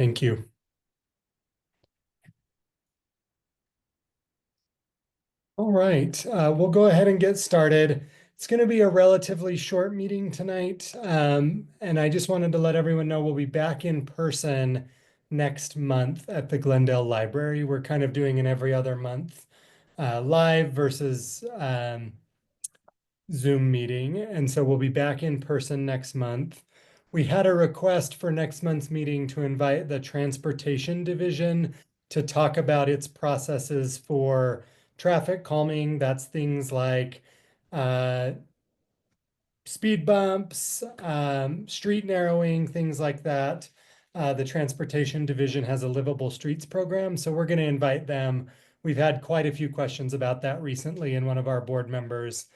Thank you. All right, we'll go ahead and get started. It's going to be a relatively short meeting tonight, and I just wanted to let everyone know we'll be back in person next month at the Glendale Library. We're kind of doing an every other month live versus Zoom meeting, and so we'll be back in person next month. We had a request for next month's meeting to invite the Transportation Division to talk about its processes for traffic calming. That's things like speed bumps, street narrowing, things like that. The Transportation Division has a Livable Streets program, so we're going to invite them. We've had quite a few questions about that recently, and one of our board members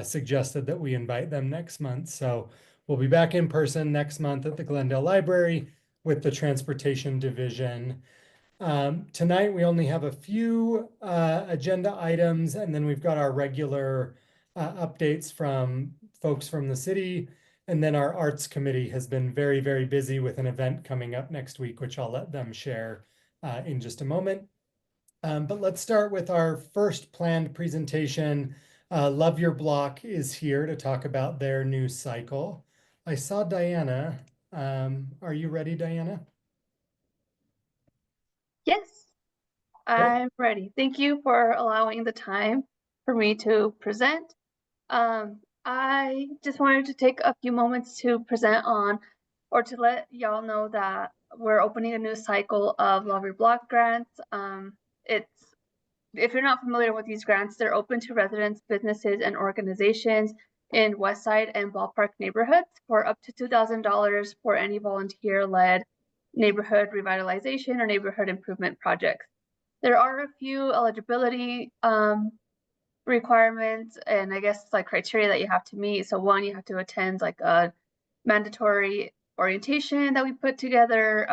suggested that we invite them next month. So we'll be back in person next month at the Glendale Library with the Transportation Division. Tonight, we only have a few agenda items, and then we've got our regular updates from folks from the city. And then our arts committee has been very, very busy with an event coming up next week, which I'll let them share in just a moment. But let's start with our first planned presentation. Love Your Block is here to talk about their news cycle. I saw Diana. Are you ready, Diana? Yes, I'm ready. Thank you for allowing the time for me to present. I just wanted to take a few moments to present on, or to let y'all know that we're opening a new cycle of Love Your Block grants. If you're not familiar with these grants, they're open to residents, businesses, and organizations in Westside and Ballpark neighborhoods for up to $2,000 for any volunteer-led neighborhood revitalization or neighborhood improvement projects. There are a few eligibility requirements and I guess like criteria that you have to meet. So one, you have to attend like a mandatory orientation that we put together.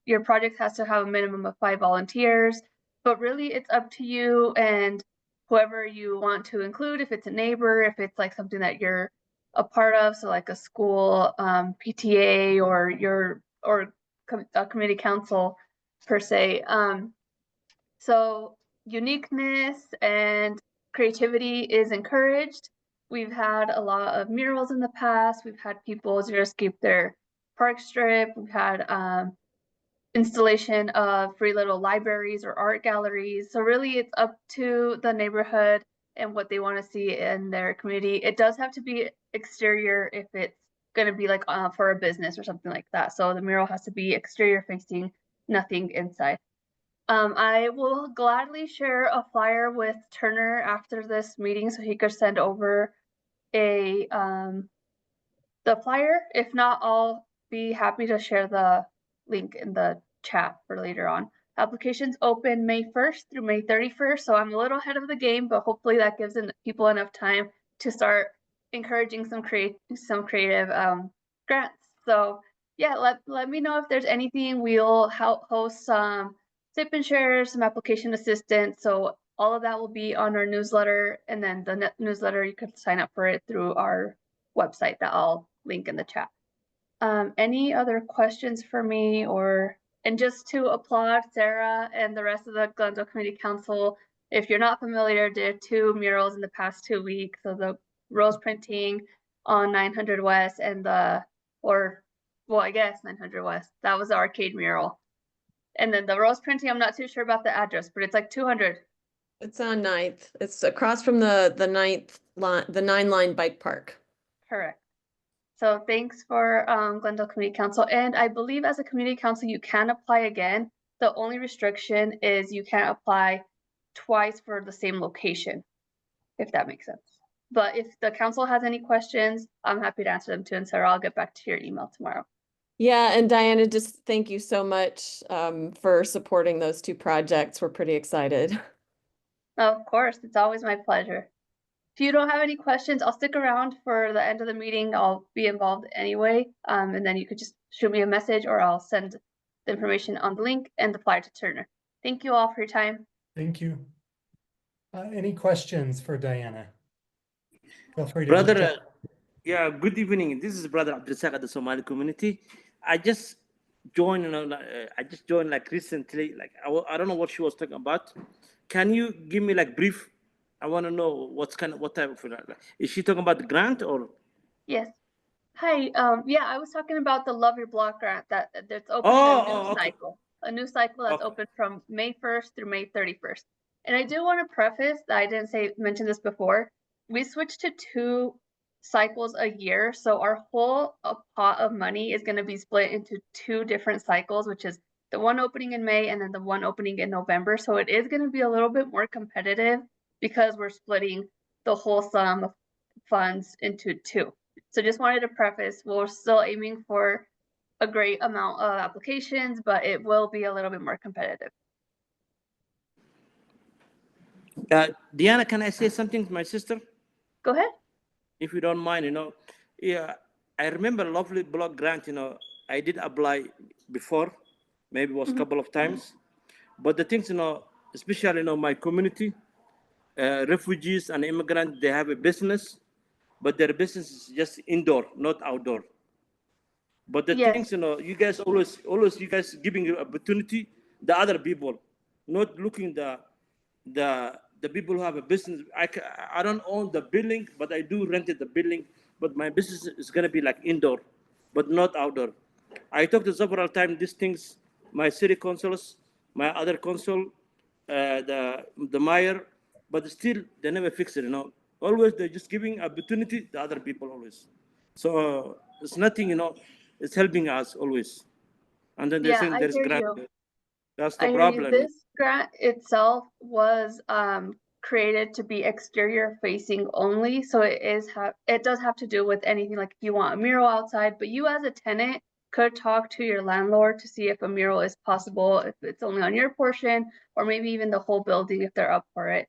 Your project has to have a minimum of 5 volunteers, but really it's up to you and whoever you want to include, if it's a neighbor, if it's like something that you're a part of, so like a school PTA or a community council per se. So uniqueness and creativity is encouraged. We've had a lot of murals in the past. We've had people xeriscape their park strip. We've had installation of free little libraries or art galleries. So really it's up to the neighborhood and what they want to see in their community. It does have to be exterior if it's going to be like for a business or something like that. So the mural has to be exterior facing, nothing inside. I will gladly share a flyer with Turner after this meeting so he could send over the flyer. If not, I'll be happy to share the link in the chat for later on. Applications open May 1st through May 31st, so I'm a little ahead of the game, but hopefully that gives people enough time to start encouraging some creative grants. So yeah, let me know if there's anything. We'll host some sip and share, some application assistance. So all of that will be on our newsletter, and then the newsletter, you could sign up for it through our website that I'll link in the chat. Any other questions for me? And just to applaud Sarah and the rest of the Glendale Community Council, if you're not familiar, there are 2 murals in the past 2 weeks. So the rose printing on 900 West and I guess 900 West, that was the arcade mural. And then the rose printing, I'm not too sure about the address, but it's like 200. It's on 9th. It's across from the 9th line, the 9-line bike park. Correct. So thanks for Glendale Community Council. And I believe as a community council, you can apply again. The only restriction is you can't apply twice for the same location, if that makes sense. But if the council has any questions, I'm happy to answer them too. And Sarah, I'll get back to your email tomorrow. Yeah, and Diana, just thank you so much for supporting those 2 projects. We're pretty excited. Of course, it's always my pleasure. If you don't have any questions, I'll stick around for the end of the meeting. I'll be involved anyway. And then you could just shoot me a message or I'll send the information on the link and the flyer to Turner. Thank you all for your time. Thank you. Any questions for Diana? Feel free to Brother, yeah, good evening. This is Brother Abdulsaq at the Somali community. I just joined, I just joined like recently. Like I don't know what she was talking about. Can you give me like brief? I want to know what type of is she talking about the grant or? Yes. Hi, yeah, I was talking about the Love Your Block grant that's opening Okay, a new cycle that's okay. open from May 1st through May 31st. And I do want to preface that I didn't mention this before. We switched to 2 cycles a year, so our whole pot of money is going to be split into 2 different cycles, which is the one opening in May and then the one opening in November. So it is going to be a little bit more competitive because we're splitting the whole sum of funds into 2. So just wanted to preface, we're still aiming for a great amount of applications, but it will be a little bit more competitive. Diana, can I say something to my sister? Go ahead. If you don't mind, yeah, I remember Lovely Block grant, I did apply before, maybe it was a couple of times. But the things, especially, my community, refugees and immigrants, they have a business, but their business is just indoor, not outdoor. But the Yes. things, you guys always you guys giving you opportunity, the other people, not looking the people who have a business. I don't own the building, but I do rented the building. But my business is gonna be like indoor, but not outdoor. I talked to several times these things, my city councils, my other council, the mayor, but still they never fix it. Always they're just giving opportunity to other people always. So it's nothing. It's helping us always. And then they're Yeah, saying I there's hear grant. you. That's the I hear you. problem. This grant itself was created to be exterior facing only. So it does have to do with anything like if you want a mural outside, but you as a tenant could talk to your landlord to see if a mural is possible, if it's only on your portion, or maybe even the whole building if they're up for it.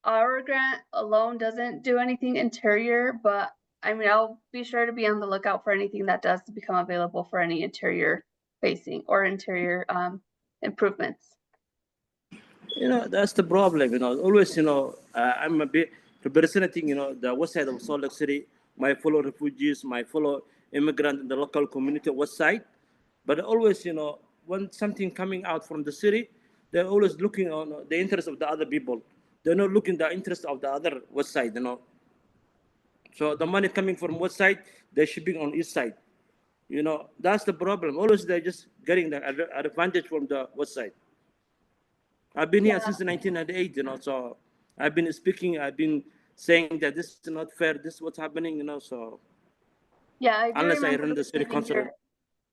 Our grant alone doesn't do anything interior, but I mean, I'll be sure to be on the lookout for anything that does become available for any interior facing or interior improvements. That's the problem. Always, I'm a bit representing, the west side of Salt Lake City, my fellow refugees, my fellow immigrant in the local community west side. But always, when something coming out from the city, they're always looking on the interest of the other people. They're not looking the interest of the other west side. So the money coming from west side, they're shipping on east side. That's the problem. Always they're just getting the advantage from the west side. I've been here since 1998, so I've been speaking, I've been saying that this is not fair, this is what's happening, so Yeah, I do unless I remember run the city receiving council.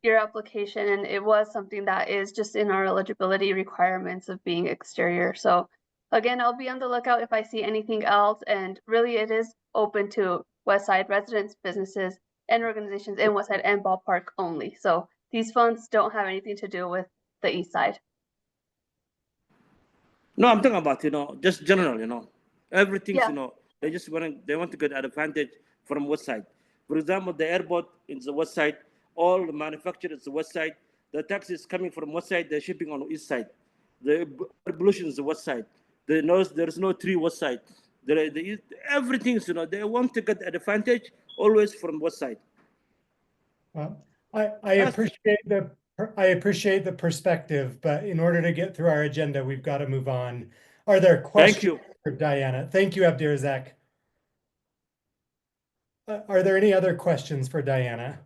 your application, and it was something that is just in our eligibility requirements of being exterior. So again, I'll be on the lookout if I see anything else, and really it is open to West Side residents, businesses, and organizations in West Side and Ballpark only. So these funds don't have anything to do with the East Side. No, I'm talking about, just general, everything's, Yeah. they want to get advantage from west side. For example, the airport is the west side, all the manufacturers is the west side, the taxis coming from west side, they're shipping on the east side. The pollution is the west side. There's no tree west side. Everything's, they want to get advantage always from west side. Well, I appreciate the perspective, but in order to get through our agenda, we've got to move on. Are there questions Thank you. for Diana? Thank you, Abdirazak. Are there any other questions for Diana?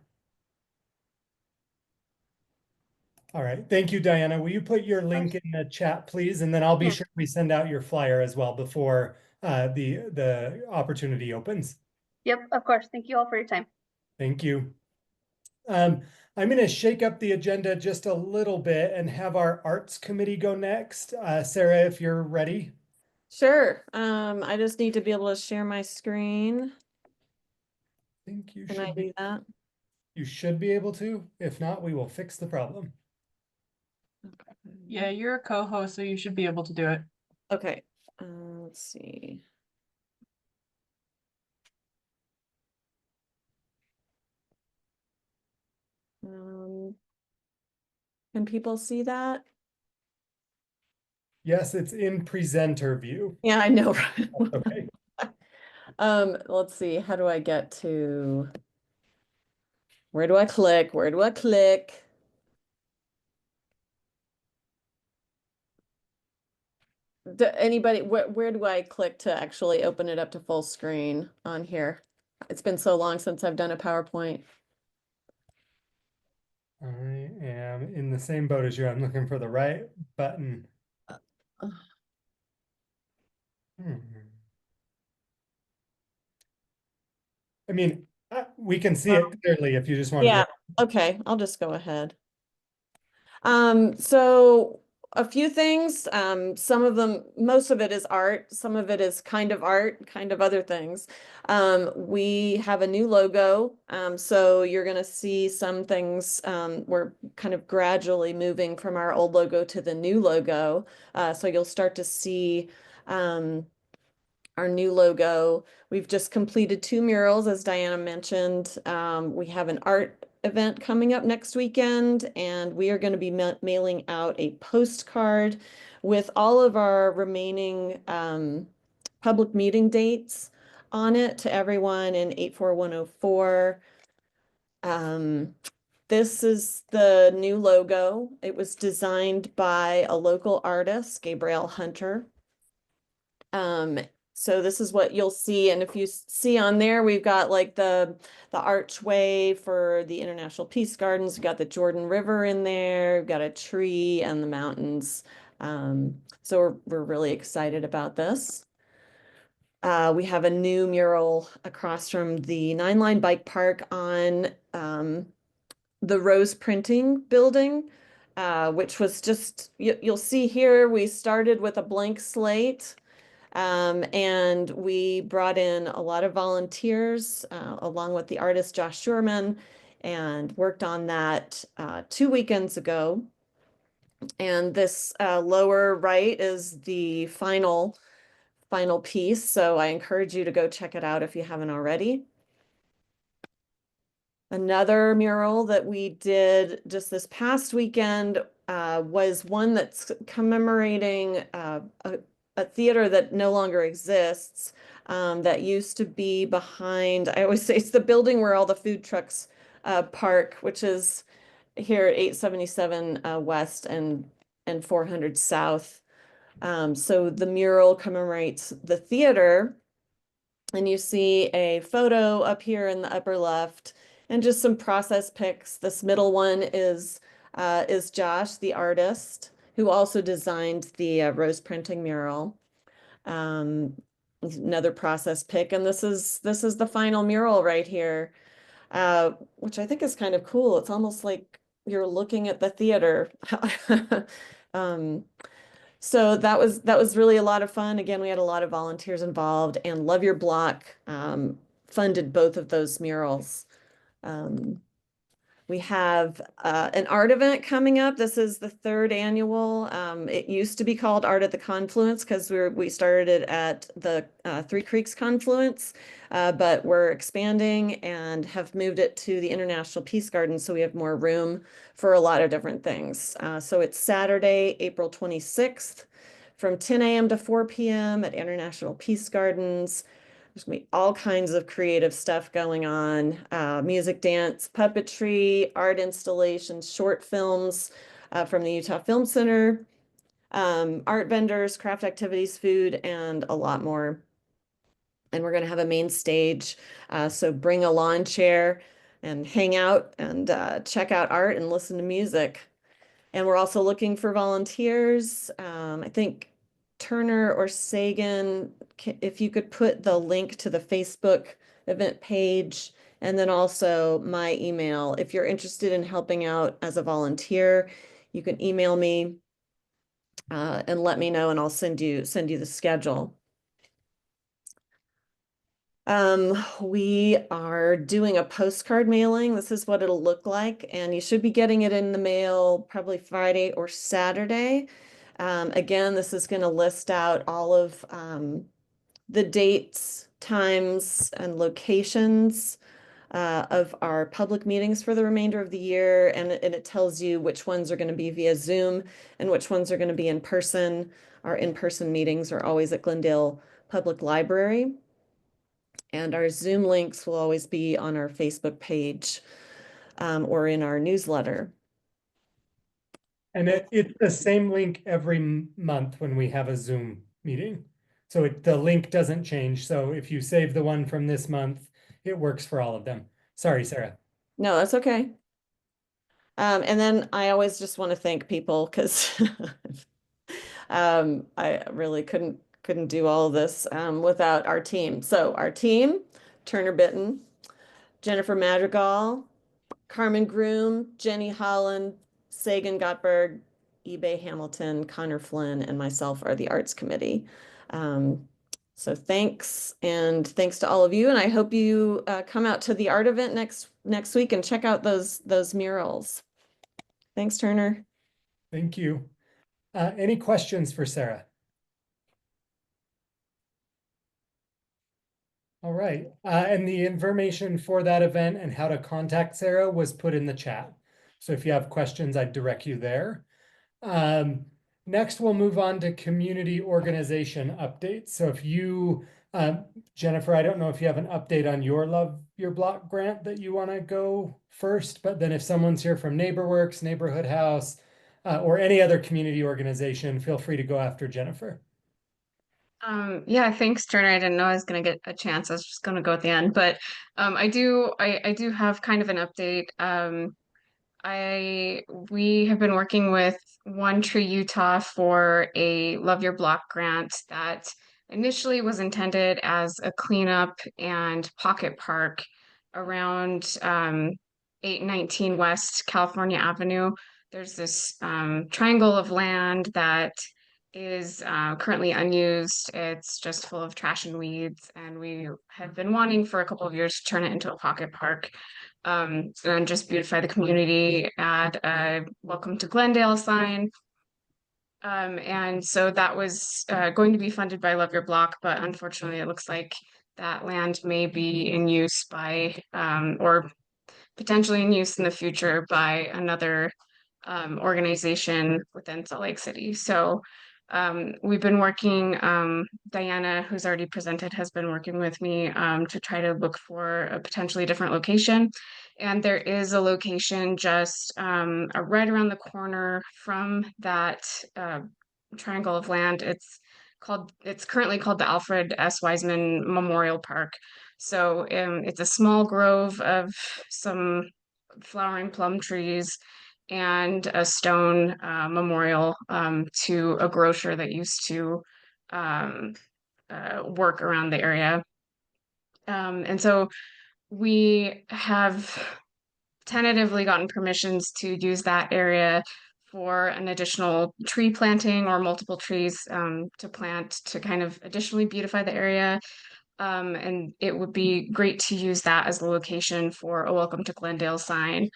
All right, thank you, Diana. Will you put your link in the chat, please? And then I'll be sure we send out your flyer as well before the opportunity opens. Yep, of course. Thank you all for your time. Thank you. I'm going to shake up the agenda just a little bit and have our arts committee go next. Sarah, if you're ready. Sure. I just need to be able to share my screen. I think you Can I do that? You should be able to. If not, we will fix the problem. Yeah, you're a co-host, so you should be able to do it. Okay. Let's see. Can people see that? Yes, it's in presenter view. Yeah, I know. Okay. Let's see. How do I get to? Where do I click? Where do I click? anybody, where do I click to actually open it up to full screen on here? It's been so long since I've done a PowerPoint. I am in the same boat as you. I'm looking for the right button. Uh, Hmm. I mean, we can see it clearly if you just want to Yeah, okay, I'll just go ahead. So a few things, some of them, most of it is art, some of it is kind of art, kind of other things. We have a new logo, so you're gonna see some things, we're kind of gradually moving from our old logo to the new logo. So you'll start to see, our new logo. We've just completed 2 murals, as Diana mentioned. We have an art event coming up next weekend, and we are going to be mailing out a postcard with all of our remaining public meeting dates on it to everyone in 84104. This is the new logo. It was designed by a local artist, Gabrielle Hunter. So this is what you'll see, and if you see on there, we've got like the archway for the International Peace Gardens. We've got the Jordan River in there. We've got a tree and the mountains. So we're really excited about this. We have a new mural across from the 9-line bike park on the Rose Printing Building, which was just you'll see here. We started with a blank slate. And we brought in a lot of volunteers along with the artist Josh Schurman and worked on that 2 weekends ago. And this lower right is the final piece. So I encourage you to go check it out if you haven't already. Another mural that we did just this past weekend was one that's commemorating a theater that no longer exists, that used to be behind, I always say it's the building where all the food trucks park, which is here at 877 West and 400 South. So the mural commemorates the theater, and you see a photo up here in the upper left and just some process pics. This middle one is Josh, the artist, who also designed the rose printing mural. Another process pic, and this is the final mural right here, which I think is kind of cool. It's almost like you're looking at the theater. So that was really a lot of fun. Again, we had a lot of volunteers involved, and Love Your Block funded both of those murals. We have an art event coming up. This is the 3rd annual. It used to be called Art at the Confluence because we started it at the Three Creeks Confluence, but we're expanding and have moved it to the International Peace Garden, so we have more room for a lot of different things. So it's Saturday, April 26th from 10 a.m. to 4 p.m. at International Peace Gardens. There's gonna be all kinds of creative stuff going on, music, dance, puppetry, art installations, short films from the Utah Film Center, art vendors, craft activities, food, and a lot more. And we're gonna have a main stage, so bring a lawn chair and hang out and check out art and listen to music. And we're also looking for volunteers. I think Turner or Sagan, if you could put the link to the Facebook event page, and then also my email. If you're interested in helping out as a volunteer, you can email me and let me know, and I'll send you the schedule. We are doing a postcard mailing. This is what it'll look like, and you should be getting it in the mail probably Friday or Saturday. Again, this is going to list out all of the dates, times, and locations of our public meetings for the remainder of the year, and it tells you which ones are going to be via Zoom and which ones are going to be in person. Our in-person meetings are always at Glendale Public Library. And our Zoom links will always be on our Facebook page or in our newsletter. And it's the same link every month when we have a Zoom meeting. So the link doesn't change. So if you save the one from this month, it works for all of them. Sorry, Sarah. No, that's okay. And then I always just want to thank people because I really couldn't do all of this without our team. So our team, Turner Bitten, Jennifer Madrigal, Carmen Groom, Jenny Holland, Sagan Gottberg, eBay Hamilton, Connor Flynn, and myself are the Arts Committee. So thanks, and thanks to all of you. And I hope you come out to the art event next week and check out those murals. Thanks, Turner. Thank you. Any questions for Sarah? All right. And the information for that event and how to contact Sarah was put in the chat. So if you have questions, I'd direct you there. Next, we'll move on to community organization updates. So if you, Jennifer, I don't know if you have an update on your Love Your Block grant that you want to go first, but then if someone's here from NeighborWorks, Neighborhood House, or any other community organization, feel free to go after Jennifer. Yeah, thanks, Turner. I didn't know I was gonna get a chance. I was just gonna go at the end, but I do have kind of an update. We have been working with One Tree Utah for a Love Your Block grant that initially was intended as a cleanup and pocket park around 819 West California Avenue. There's this triangle of land that is currently unused. It's just full of trash and weeds, and we have been wanting for a couple of years to turn it into a pocket park, and just beautify the community, add a welcome to Glendale sign. And so that was going to be funded by Love Your Block, but unfortunately it looks like that land may be in use by or potentially in use in the future by another organization within Salt Lake City. So we've been working, Diana, who's already presented, has been working with me to try to look for a potentially different location. And there is a location just right around the corner from that triangle of land. It's currently called the Alfred S. Wiseman Memorial Park. So it's a small grove of some flowering plum trees and a stone memorial to a grocer that used to work around the area. And so we have tentatively gotten permissions to use that area for an additional tree planting or multiple trees to plant to kind of additionally beautify the area. And it would be great to use that as the location for a Welcome to Glendale sign.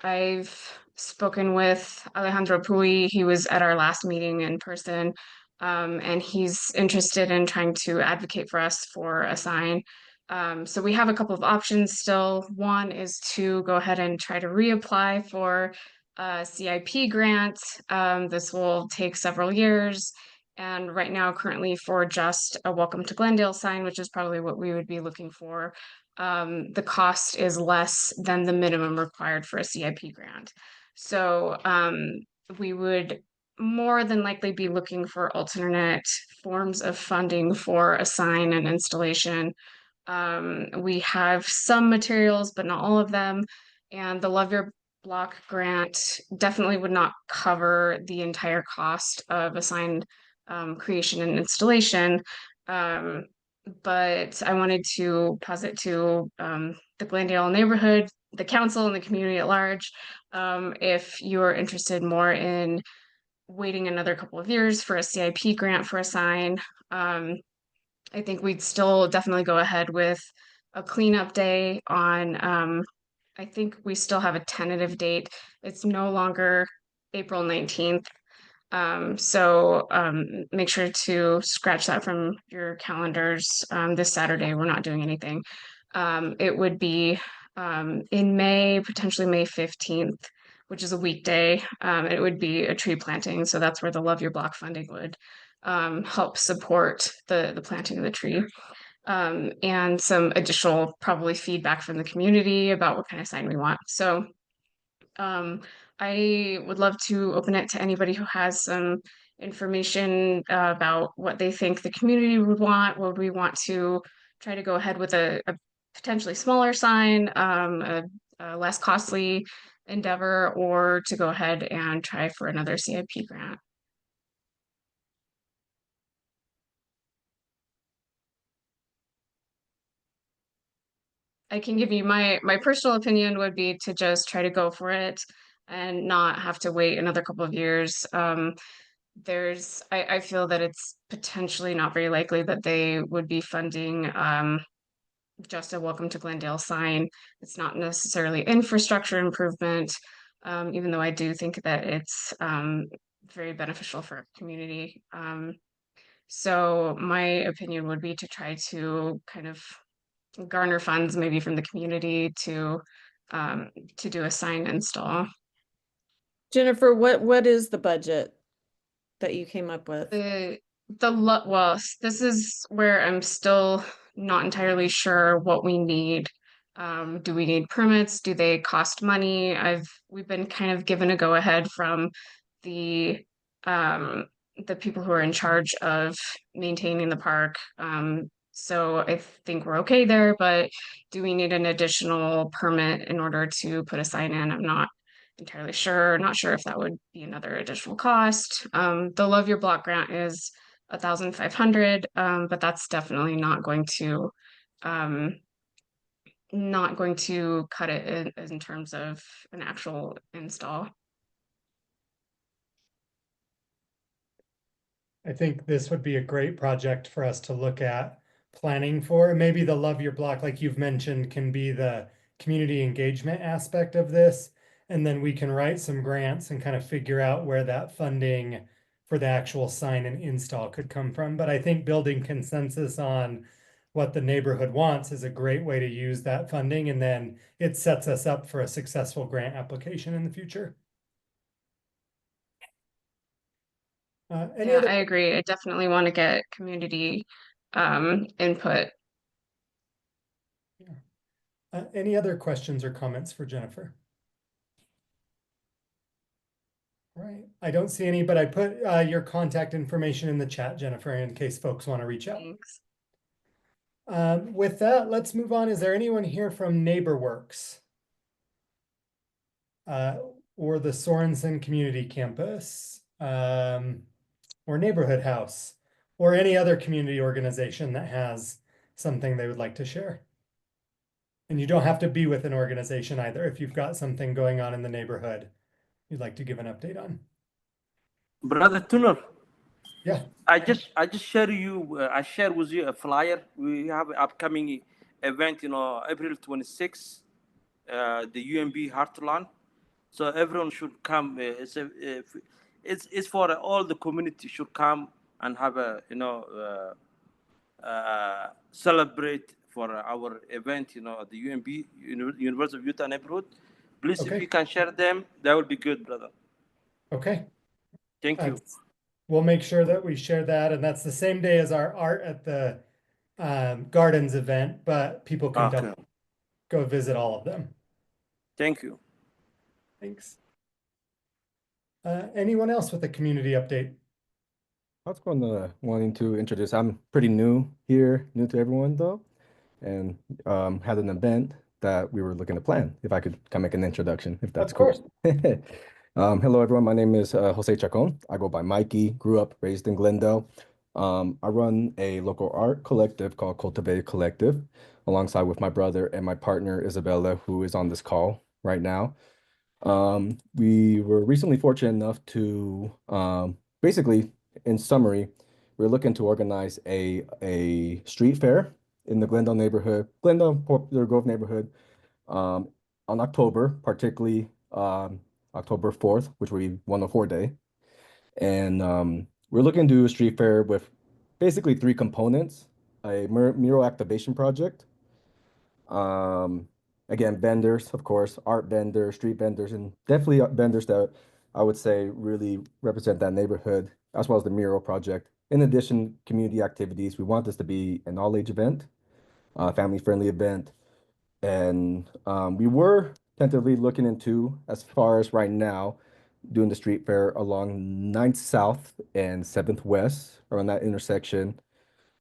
I've spoken with Alejandro Puy. He was at our last meeting in person, and he's interested in trying to advocate for us for a sign. So we have a couple of options still. One is to go ahead and try to reapply for a CIP grant. This will take several years. And right now, currently for just a Welcome to Glendale sign, which is probably what we would be looking for, the cost is less than the minimum required for a CIP grant. So we would more than likely be looking for alternate forms of funding for a sign and installation. We have some materials, but not all of them. And the Love Your Block grant definitely would not cover the entire cost of a sign creation and installation. But I wanted to posit to the Glendale neighborhood, the council, and the community at large, if you're interested more in waiting another couple of years for a CIP grant for a sign. I think we'd still definitely go ahead with a cleanup day on, I think we still have a tentative date. It's no longer April 19th. So make sure to scratch that from your calendars. This Saturday, we're not doing anything. It would be in May, potentially May 15th, which is a weekday. It would be a tree planting. So that's where the Love Your Block funding would help support the planting of the tree. And some additional probably feedback from the community about what kind of sign we want. So I would love to open it to anybody who has some information about what they think the community would want. Would we want to try to go ahead with a potentially smaller sign, a less costly endeavor, or to go ahead and try for another CIP grant? I can give you my personal opinion would be to just try to go for it and not have to wait another couple of years. I feel that it's potentially not very likely that they would be funding just a welcome to Glendale sign. It's not necessarily infrastructure improvement, even though I do think that it's very beneficial for our community. So my opinion would be to try to kind of garner funds maybe from the community um, to do a sign install. Jennifer, what is the budget that you came up with? Well, this is where I'm still not entirely sure what we need. Do we need permits? Do they cost money? We've been kind of given a go ahead from the um the people who are in charge of maintaining the park. So I think we're okay there, but do we need an additional permit in order to put a sign in? I'm not entirely sure. Not sure if that would be another additional cost. The Love Your Block grant is 1,500, but that's definitely um, not going to cut it in terms of an actual install. I think this would be a great project for us to look at planning for. Maybe the Love Your Block, like you've mentioned, can be the community engagement aspect of this. And then we can write some grants and kind of figure out where that funding for the actual sign and install could come from. But I think building consensus on what the neighborhood wants is a great way to use that funding. And then it sets us up for a successful grant application in the future. Any Yeah, other I agree. I definitely want to get community input. any other questions or comments for Jennifer? All right, I don't see any, but I put your contact information in the chat, Jennifer, in case folks want to reach out. Thanks. With that, let's move on. Is there anyone here from NeighborWorks? Or the Sorensen Community Campus? Or Neighborhood House? Or any other community organization that has something they would like to share? And you don't have to be with an organization either if you've got something going on in the neighborhood you'd like to give an update on. Brother Tuner, Yeah. I just share you. I share with you a flyer. We have an upcoming event, April 26th, the UMB Heartland. So everyone should come. It's for all the community should come and have a celebrate for our event. The UMB University of Utah neighborhood. Please, Okay. if you can share them, that would be good, brother. Okay. Thank you. We'll make sure that we share that, and that's the same day as our art at the Gardens event, but people can Okay. go visit all of them. Thank you. Thanks. Anyone else with a community update? I was going to wanting to introduce, I'm pretty new here, new to everyone though, and had an event that we were looking to plan. If I could come make an introduction, if that's Of course. cool. Hello everyone, my name is Jose Chacon. I go by Mikey, grew up, raised in Glendale. I run a local art collective called Cultivated Collective, alongside with my brother and my partner Isabella, who is on this call right now. We were recently fortunate enough to basically, in summary, we're looking to organize a street fair in the Glendale neighborhood, Glendale Popular Grove neighborhood, on October, particularly October 4th, which will be 104 Day. And we're looking to do a street fair with basically three components: a mural activation project, again, vendors, of course, art vendors, street vendors, and definitely vendors that I would say really represent that neighborhood, as well as the mural project. In addition, community activities. We want this to be an all-age event, family-friendly event. And we were tentatively looking into, as far as right now, doing the street fair along 9th South and 7th West, around that intersection.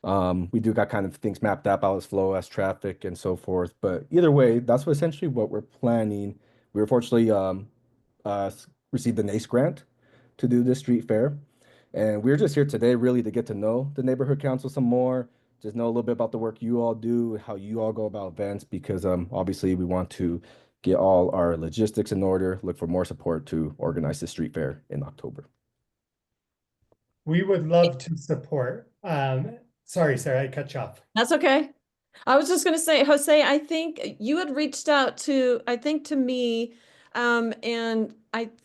We do got kind of things mapped out as flow, as traffic, and so forth. But either way, that's essentially what we're planning. We were fortunately received the NACE grant to do this street fair. And we're just here today really to get to know the neighborhood council some more, just know a little bit about the work you all do, how you all go about events, because obviously we want to get all our logistics in order, look for more support to organize the street fair in October. We would love to support. Sorry, Sarah, I cut you off. That's okay. I was just going to say, Jose, I think you had reached out to, I think to me, and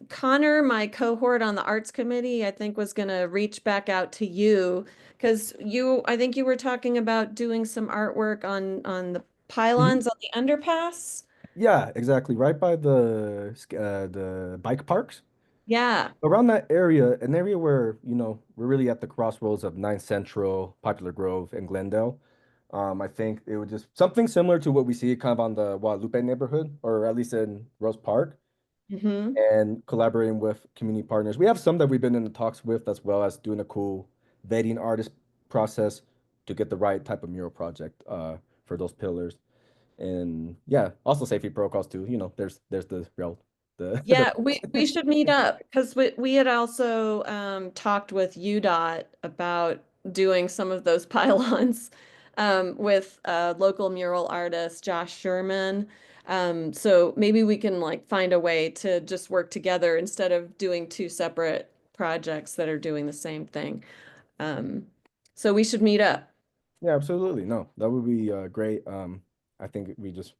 Connor, my cohort on the arts committee, I think was going to reach back out to you because I think you were talking about doing some artwork on the pylons on the underpass. Yeah, exactly. Right by the bike parks. Yeah. Around that area, an area where, we're really at the crossroads of 9th Central, Popular Grove, and Glendale. I think it would just something similar to what we see kind of on the Guadalupe neighborhood, or at least in Rose Park, Mm-hmm. and collaborating with community partners. We have some that we've been in the talks with, as well as doing a cool vetting artist process to get the right type of mural project for those pillars. And yeah, also safety protocols too. There's the rail, the Yeah, we should meet up because we had also talked with UDOT about doing some of those pylons with local mural artist Josh Sherman. So maybe we can like find a way to just work together instead of doing two separate projects that are doing the same thing. So we should meet up. Yeah, absolutely. No, that would be great. I think we just,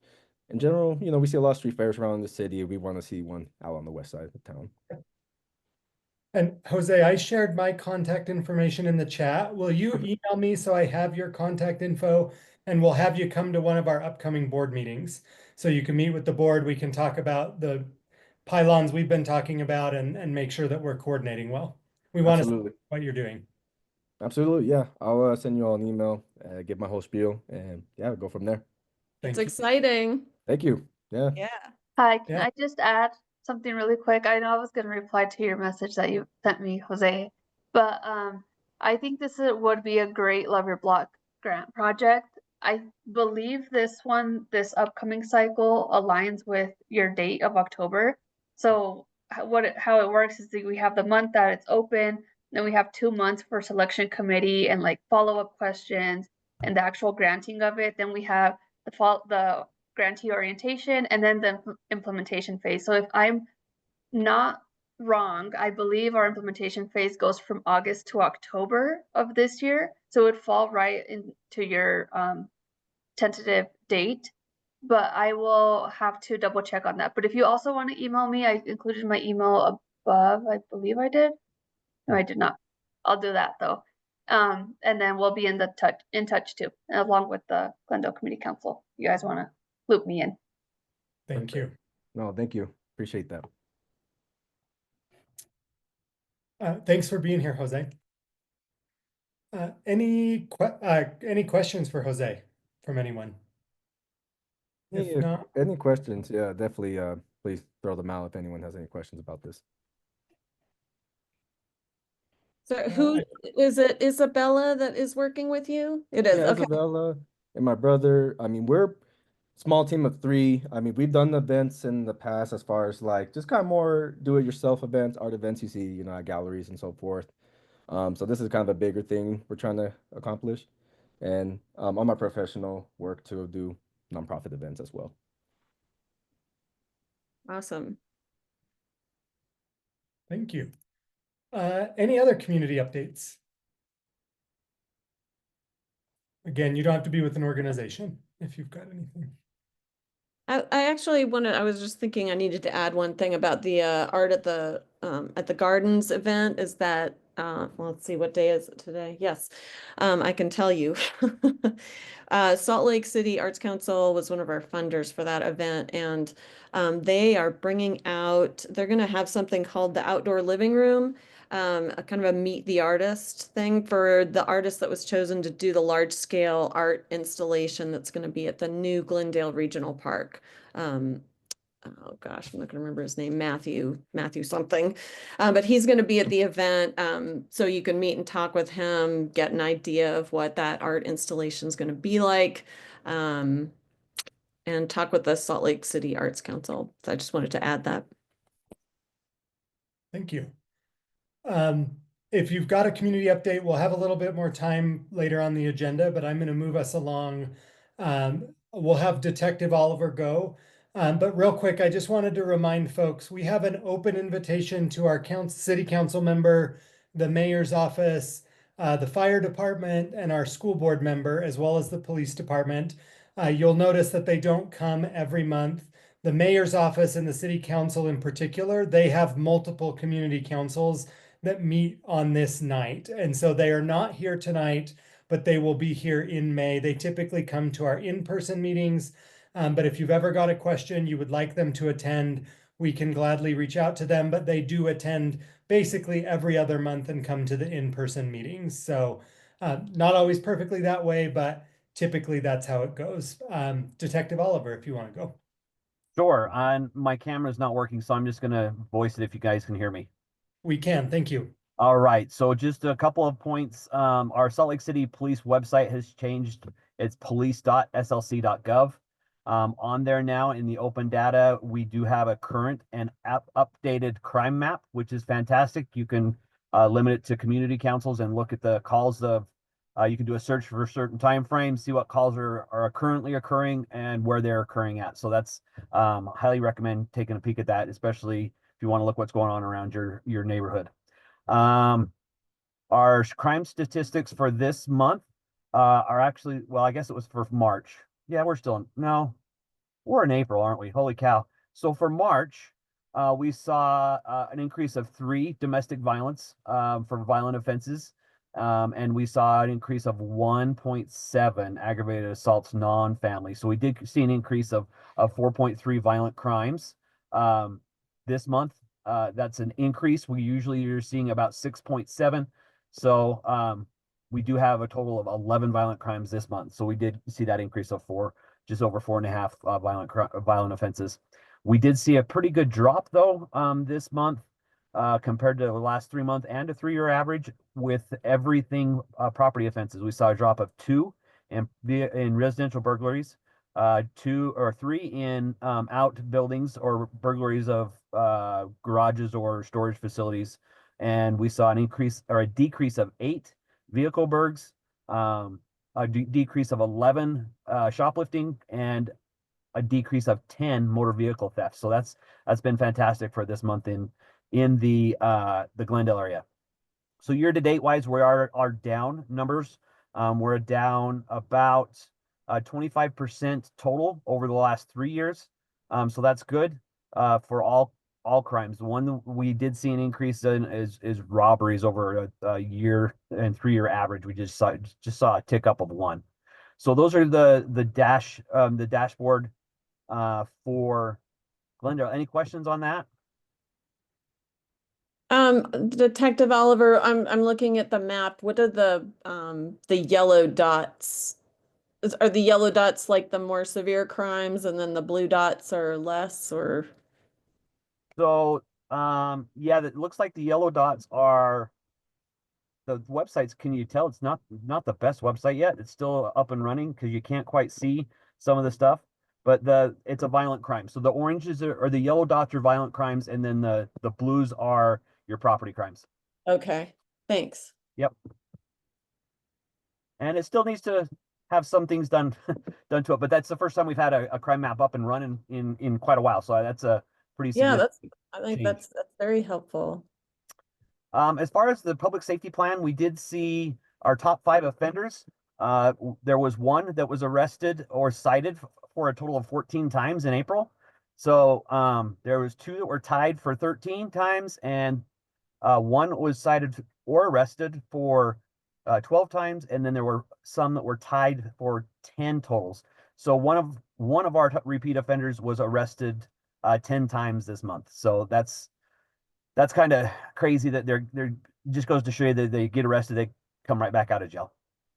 in general, we see a lot of street fairs around the city. We want to see one out on the west side of town. And Jose, I shared my contact information in the chat. Will you email me so I have your contact info, and we'll have you come to one of our upcoming board meetings so you can meet with the board. We can talk about the pylons we've been talking about and make sure that we're coordinating well. We want to see Absolutely. what you're doing. Absolutely. Yeah. I'll send you all an email, give my whole spiel, and yeah, go from there. It's Thank you. exciting. Thank you. Yeah. Yeah. Hi, can Yeah. I just add something really quick? I know I was going to reply to your message that you sent me, Jose, but I think would be a great Love Your Block grant project. I believe this upcoming cycle aligns with your date of October. So how it works is that we have the month that it's open, then we have 2 months for selection committee and like follow-up questions and the actual granting of it. Then we have the grantee orientation and then the implementation phase. So if I'm not wrong, I believe our implementation phase goes from August to October of this year. So it would fall right into your tentative date, but I will have to double check on that. But if you also want to email me, I included my email above. I believe I did. No, I did not. I'll do that though. And then we'll be in touch too, along with the Glendale Community Council. You guys want to loop me in? Thank you. No, thank you. Appreciate that. Thanks for being here, Jose. Any questions for Jose from anyone? If If not, any questions, yeah, definitely please throw them out if anyone has any questions about this. So who is it? Isabella that is working with you? It is. Yeah, Okay. Isabella and my brother. I mean, we're small team of 3. I mean, we've done events in the past as far as like just kind of more do-it-yourself events, art events you see, at galleries and so forth. So this is kind of a bigger thing we're trying to accomplish. And on my professional work to do nonprofit events as well. Awesome. thank you. Any other community updates? Again, you don't have to be with an organization if you've got anything. I actually I was just thinking I needed to add one thing about the art at the gardens event is that well, let's see, what day is it today? Yes. I can tell you. Salt Lake City Arts Council was one of our funders for that event, and they are they're going to have something called the Outdoor Living Room, a kind of a meet the artist thing for the artist that was chosen to do the large scale art installation that's going to be at the new Glendale Regional Park. oh gosh, I'm not gonna remember his name, Matthew something. But he's gonna be at the event, so you can meet and talk with him, get an idea of what that art installation is gonna be like. And talk with the Salt Lake City Arts Council. So I just wanted to add that. Thank you. If you've got a community update, we'll have a little bit more time later on the agenda, but I'm going to move us along. We'll have Detective Oliver go. But real quick, I just wanted to remind folks, we have an open invitation to our city council member, the mayor's office, the fire department, and our school board member, as well as the police department. You'll notice that they don't come every month. The mayor's office and the city council in particular, they have multiple community councils that meet on this night. And so they are not here tonight, but they will be here in May. They typically come to our in-person meetings. But if you've ever got a question you would like them to attend, we can gladly reach out to them, but they do attend basically every other month and come to the in-person meetings. So not always perfectly that way, but typically that's how it goes. Detective Oliver, if you want to go. Sure. My camera's not working, so I'm just gonna voice it if you guys can hear me. We can, thank you. All right, so just a couple of points. Our Salt Lake City Police website has changed. It's police.slc.gov. On there now in the open data, we do have a current and updated crime map, which is fantastic. You can limit it to community councils and look at the calls of, you can do a search for certain time frames, see what calls are currently occurring and where they're occurring at. So that's highly recommend taking a peek at that, especially if you want to look what's going on around your neighborhood. Our crime statistics for this month are actually, well, I guess it was for March. Yeah, we're in April, aren't we? Holy cow. So for March, we saw an increase of 3 domestic violence for violent offenses. And we saw an increase of 1.7 aggravated assaults non-family. So we did see an increase of 4.3 violent crimes this month. That's an increase. We usually are seeing about 6.7. So we do have a total of 11 violent crimes this month. So we did see that increase of just over 4.5 violent offenses. We did see a pretty good drop though this month compared to the last 3 month and a 3-year average with everything property offenses. We saw a drop of 2 in residential burglaries, 2 or 3 in outbuildings or burglaries of garages or storage facilities, and we saw an increase or a decrease of 8 vehicle burgs, a decrease of 11 shoplifting, and a decrease of 10 motor vehicle thefts. So that's been fantastic for this month in the Glendale area. So year to date wise, we are down numbers. We're down about 25% total over the last 3 years. So that's good for all crimes. The one we did see an increase in is robberies over a year and 3-year average. We just saw a tick up of 1. So those are the dashboard for Glendale. Any questions on that? Detective Oliver, I'm looking at the map. What are the yellow dots? Are the yellow dots like the more severe crimes and then the blue dots are less, or? So yeah, it looks like the yellow dots are the websites. Can you tell it's not the best website yet? It's still up and running because you can't quite see some of the stuff, but it's a violent crime. So the oranges or the yellow dots are violent crimes, and then the blues are your property crimes. Okay, thanks. Yep. And it still needs to have some things done to it, but that's the first time we've had a crime map up and running in quite a while. So that's a pretty significant I think change. that's very helpful. As far as the public safety plan, we did see our top 5 offenders. There was 1 that was arrested or cited for a total of 14 times in April. So there was 2 that were tied for 13 times, and 1 was cited or arrested for 12 times, and then there were some that were tied for 10 totals. So one of our repeat offenders was arrested 10 times this month. So that's kind of crazy that they're just goes to show you that they get arrested, they come right back out of jail.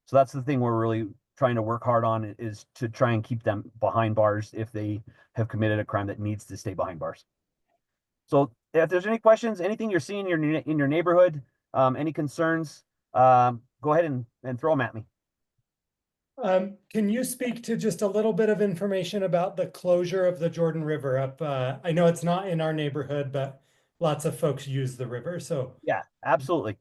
So that's the thing we're really trying to work hard on is to try and keep them behind bars if they have committed a crime that needs to stay behind bars. So if there's any questions, anything you're seeing in your neighborhood, any concerns, go ahead and throw them at me. Can you speak to just a little bit of information about the closure of the Jordan River up? I know it's not in our neighborhood, but lots of folks use the river. So Yeah, absolutely.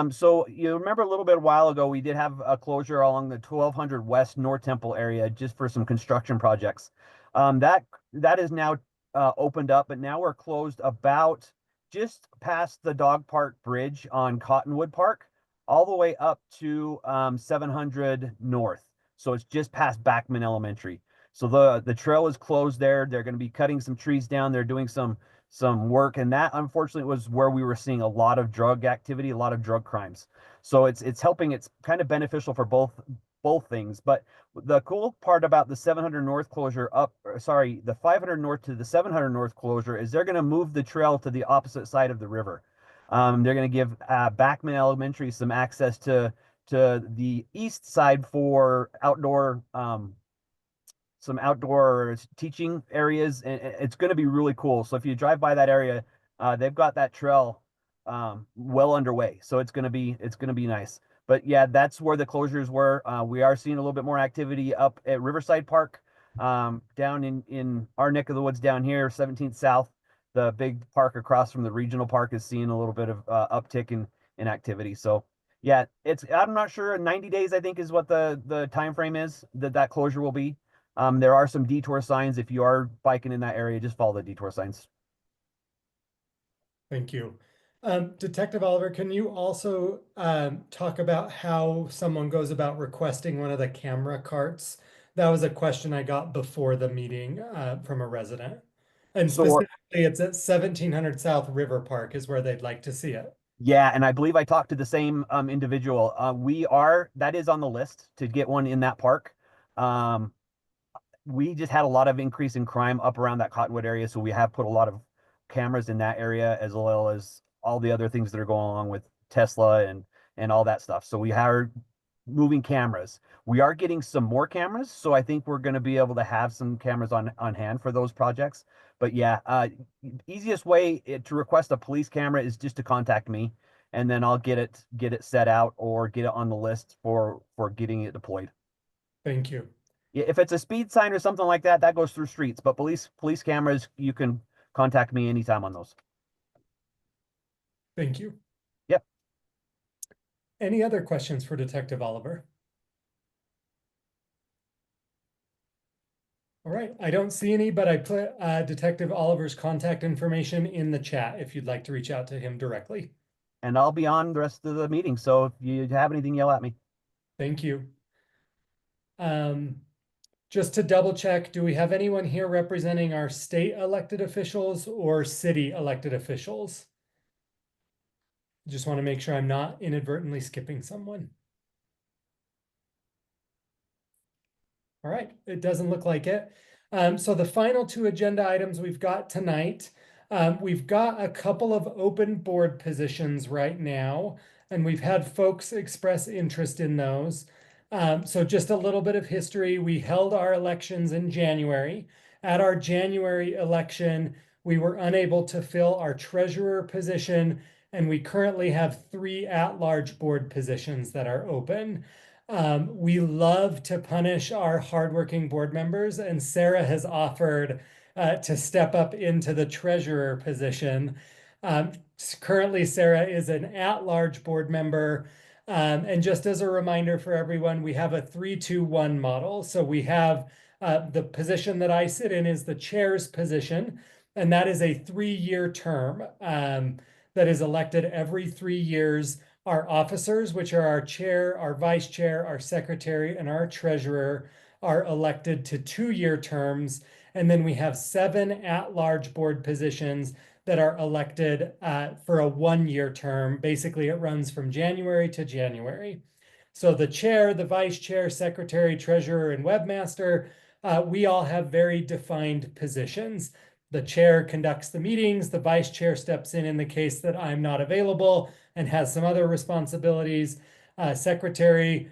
So you remember a little bit a while ago, we did have a closure along the 1200 West North Temple area just for some construction projects. That is now opened up, but now we're closed about just past the dog park bridge on Cottonwood Park, all the way up to 700 North. So it's just past Backman Elementary. So the trail is closed there. They're going to be cutting some trees down. They're doing some work, and that unfortunately was where we were seeing a lot of drug activity, a lot of drug crimes. So it's helping. It's kind of beneficial for both things. But the cool part about the 700 North closure the 500 North to the 700 North closure is they're going to move the trail to the opposite side of the river. They're going to give Backman Elementary some access to the east side for some outdoor teaching areas, and it's going to be really cool. So if you drive by that area, they've got that trail well underway. So it's going to be nice. But yeah, that's where the closures were. We are seeing a little bit more activity up at Riverside Park, down in our neck of the woods down here, 17th South. The big park across from the regional park is seeing a little bit of uptick in activity. So yeah, I'm not sure. 90 days, I think, is what the time frame is that closure will be. There are some detour signs. If you are biking in that area, just follow the detour signs. thank you. Detective Oliver, can you also talk about how someone goes about requesting one of the camera carts? That was a question I got before the meeting from a resident. And So specifically, it's at 1700 South River Park is where they'd like to see it. yeah, and I believe I talked to the same individual. That is on the list to get one in that park. We just had a lot of increase in crime up around that Cottonwood area, so we have put a lot of cameras in that area, as well as all the other things that are going along with Tesla and all that stuff. So we are moving cameras. We are getting some more cameras, so I think we're going to be able to have some cameras on hand for those projects. But yeah, easiest way to request a police camera is just to contact me, and then I'll get it set out or get it on the list for getting it deployed. Thank you. Yeah, if it's a speed sign or something like that, that goes through streets. But police cameras, you can contact me anytime on those. Thank you. Yep. Any other questions for Detective Oliver? All right, I don't see any, but I put Detective Oliver's contact information in the chat if you'd like to reach out to him directly. And I'll be on the rest of the meeting. So if you have anything, yell at me. Thank you. Just to double check, do we have anyone here representing our state elected officials or city elected officials? Just want to make sure I'm not inadvertently skipping someone. All right, it doesn't look like it. So the final two agenda items we've got tonight, we've got a couple of open board positions right now, and we've had folks express interest in those. So just a little bit of history. We held our elections in January. At our January election, we were unable to fill our treasurer position, and we currently have 3 at-large board positions that are open. We love to punish our hardworking board members, and Sarah has offered to step up into the treasurer position. Currently, Sarah is an at-large board member. And just as a reminder for everyone, we have a 3-2-1 model. So we have the position that I sit in is the chair's position, and that is a 3-year term that is elected every 3 years. Our officers, which are our chair, our vice chair, our secretary, and our treasurer, are elected to 2-year terms. And then we have 7 at-large board positions that are elected for a 1-year term. Basically, it runs from January to January. So the chair, the vice chair, secretary, treasurer, and webmaster, we all have very defined positions. The chair conducts the meetings. The vice chair steps in the case that I'm not available and has some other responsibilities. Secretary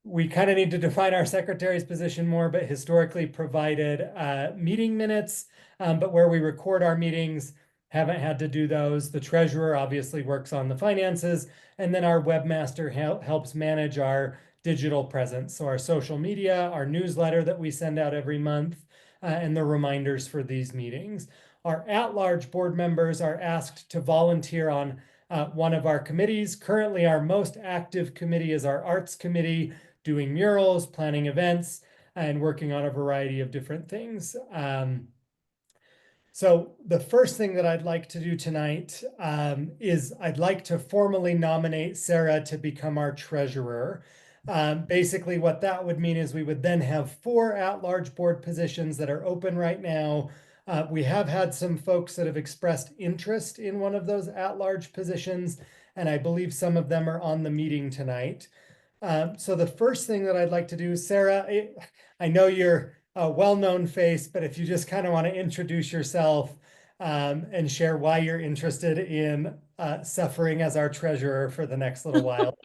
we kind of need to define our secretary's position more, but historically provided meeting minutes, but where we record our meetings, haven't had to do those. The treasurer obviously works on the finances, and then our webmaster helps manage our digital presence. So our social media, our newsletter that we send out every month, and the reminders for these meetings. Our at-large board members are asked to volunteer on one of our committees. Currently, our most active committee is our arts committee, doing murals, planning events, and working on a variety of different things. So the first thing that I'd like to do tonight is I'd like to formally nominate Sarah to become our treasurer. Basically, what that would mean is we would then have 4 at-large board positions that are open right now. We have had some folks that have expressed interest in one of those at-large positions, and I believe some of them are on the meeting tonight. So the first thing that I'd like to do, Sarah, I know you're a well-known face, but if you just kind of want to introduce yourself and share why you're interested in suffering as our treasurer for the next little while,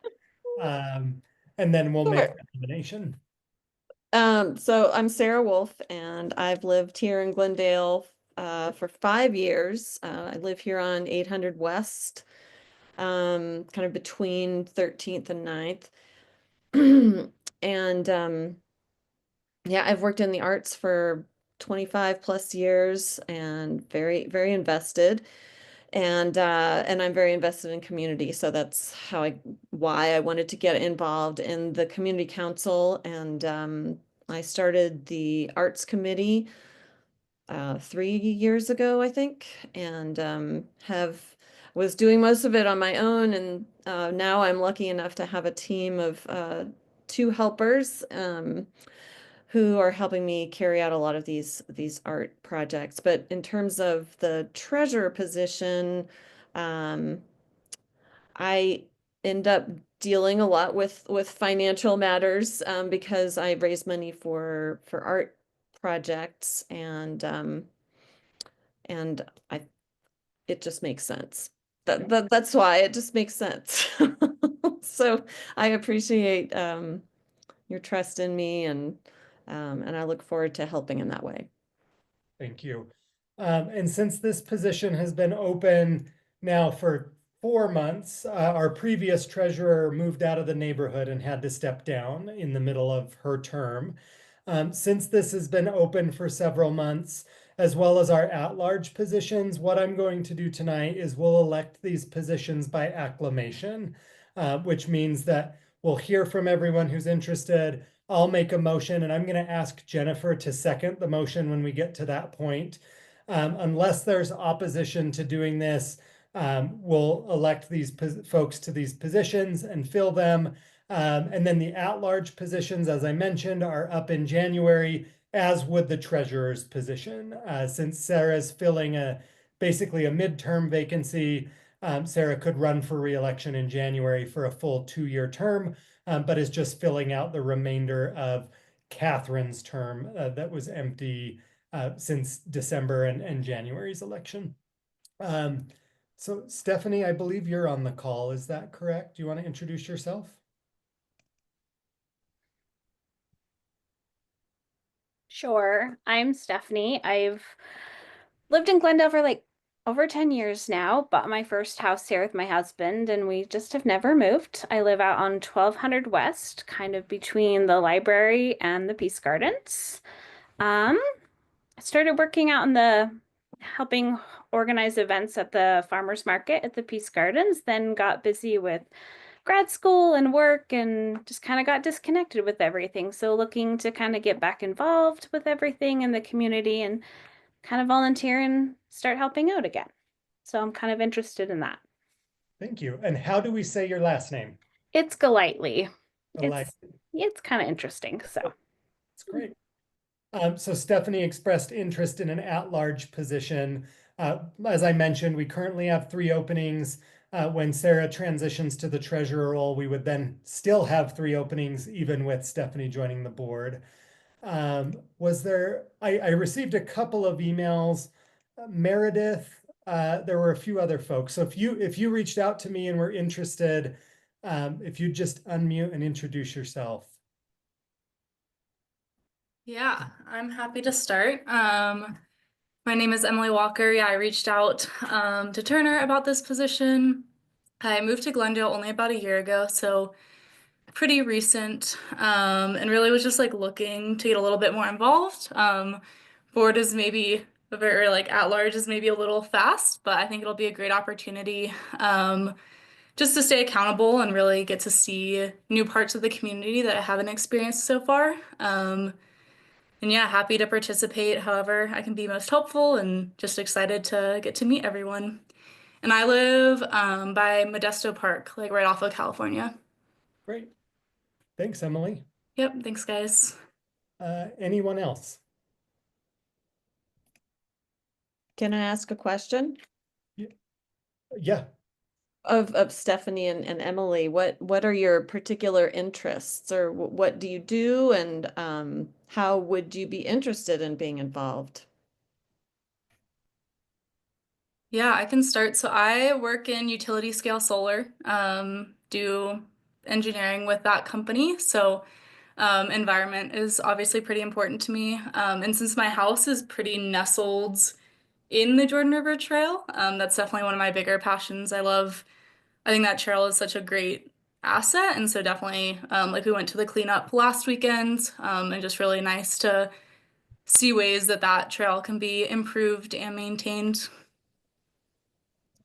and then we'll make Sure. the nomination. So I'm Sarah Wolf, and I've lived here in Glendale for 5 years. I live here on 800 West, kind of between 13th and 9th. And yeah, I've worked in the arts for 25 plus years and very, very invested. And I'm very invested in community. So that's why I wanted to get involved in the community council. And I started the arts committee 3 years ago, I think, and was doing most of it on my own. And now I'm lucky enough to have a team of 2 helpers who are helping me carry out a lot of these art projects. But in terms of the treasurer position, I end up dealing a lot with financial matters because I raise money for art projects, and I it just makes sense. That's why it just makes sense. So I appreciate your trust in me, and I look forward to helping in that way. Thank you. And since this position has been open now for 4 months, our previous treasurer moved out of the neighborhood and had to step down in the middle of her term. Since this has been open for several months, as well as our at-large positions, what I'm going to do tonight is we'll elect these positions by acclamation, which means that we'll hear from everyone who's interested. I'll make a motion, and I'm going to ask Jennifer to second the motion when we get to that point. Unless there's opposition to doing this, we'll elect these folks to these positions and fill them. And then the at-large positions, as I mentioned, are up in January, as would the treasurer's position. Since Sarah's filling basically a midterm vacancy, Sarah could run for re-election in January for a full 2-year term, but is just filling out the remainder of Catherine's term that was empty since December and January's election. So Stephanie, I believe you're on the call. Is that correct? Do you want to introduce yourself? Sure. I'm Stephanie. I've lived in Glendale for like over 10 years now, bought my first house here with my husband, and we just have never moved. I live out on 1200 West, kind of between the library and the Peace Gardens. I started working out in helping organize events at the farmers market at the Peace Gardens, then got busy with grad school and work and just kind of got disconnected with everything. So looking to kind of get back involved with everything in the community and kind of volunteer and start helping out again. So I'm kind of interested in that. Thank you. And how do we say your last name? It's Golightly. Golightly. It's kind of interesting. So That's great. So Stephanie expressed interest in an at-large position. As I mentioned, we currently have 3 openings. When Sarah transitions to the treasurer role, we would then still have 3 openings, even with Stephanie joining the board. I received a couple of emails. Meredith, there were a few other folks. So if you reached out to me and were interested, if you just unmute and introduce yourself. Yeah, I'm happy to start. My name is Emily Walker. Yeah, I reached out to Turner about this position. I moved to Glendale only about a year ago, so pretty recent, and really was just like looking to get a little bit more involved. Board is maybe a very, or like at large is maybe a little fast, but I think it'll be a great opportunity just to stay accountable and really get to see new parts of the community that I haven't experienced so far. And yeah, happy to participate however I can be most helpful and just excited to get to meet everyone. And I live by Modesto Park, like right off of California. Great. Thanks, Emily. Yep, thanks guys. Anyone else? Can I ask a question Yeah. of Stephanie and Emily? What are your particular interests, or what do you do, and how would you be interested in being involved? Yeah, I can start. So I work in utility scale solar, do engineering with that company. So environment is obviously pretty important to me. And since my house is pretty nestled in the Jordan River Trail, that's definitely one of my bigger passions. I think that trail is such a great asset. And so definitely, like we went to the cleanup last weekend, and just really nice to see ways that that trail can be improved and maintained.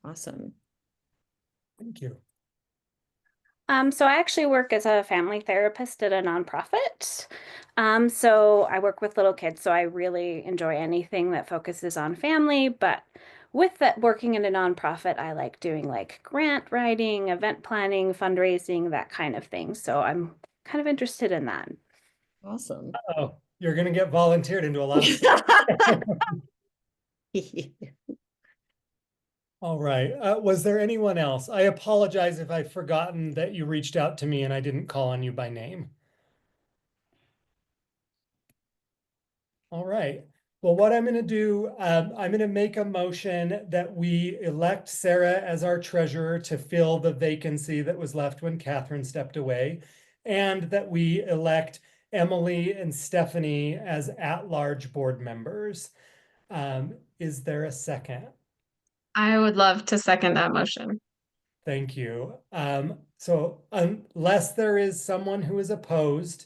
Awesome. Thank you. So I actually work as a family therapist at a nonprofit. So I work with little kids, so I really enjoy anything that focuses on family, but with that working in a nonprofit, I like doing like grant writing, event planning, fundraising, that kind of thing. So I'm kind of interested in that. Awesome. Oh, you're going to get volunteered into a lot of stuff. All right. Was there anyone else? I apologize if I've forgotten that you reached out to me and I didn't call on you by name. All right. Well, what I'm going to do, I'm going to make a motion that we elect Sarah as our treasurer to fill the vacancy that was left when Catherine stepped away, and that we elect Emily and Stephanie as at-large board members. Is there a second? I would love to second that motion. Thank you. So unless there is someone who is opposed,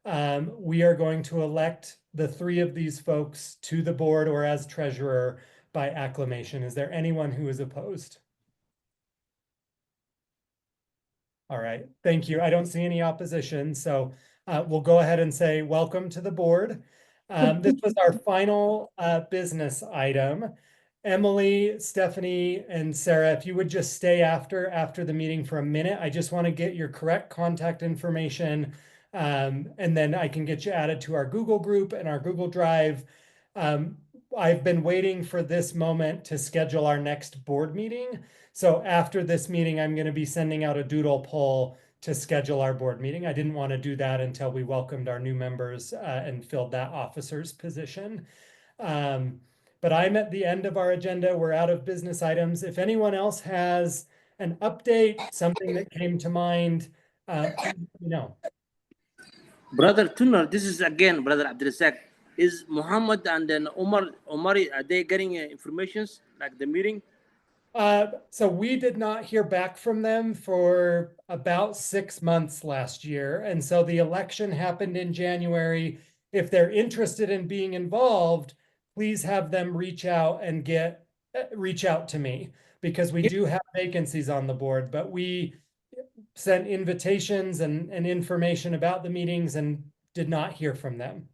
we are going to elect the three of these folks to the board or as treasurer by acclamation. Is there anyone who is opposed? All right, thank you. I don't see any opposition, so we'll go ahead and say welcome to the board. This was our final business item. Emily, Stephanie, and Sarah, if you would just stay after the meeting for a minute, I just want to get your correct contact information, and then I can get you added to our Google group and our Google Drive. I've been waiting for this moment to schedule our next board meeting. So after this meeting, I'm going to be sending out a doodle poll to schedule our board meeting. I didn't want to do that until we welcomed our new members and filled that officer's position. But I'm at the end of our agenda. We're out of business items. If anyone else has an update, something that came to mind, please let me know. Brother Tuner, this is again Brother Abdulrazak. Is Muhammad and then Omari, are they getting informations like the meeting? So we did not hear back from them for about 6 months last year. And so the election happened in January. If they're interested in being involved, please have them reach out to me, because we do have vacancies on the board, but we sent invitations and information about the meetings and did not hear from them.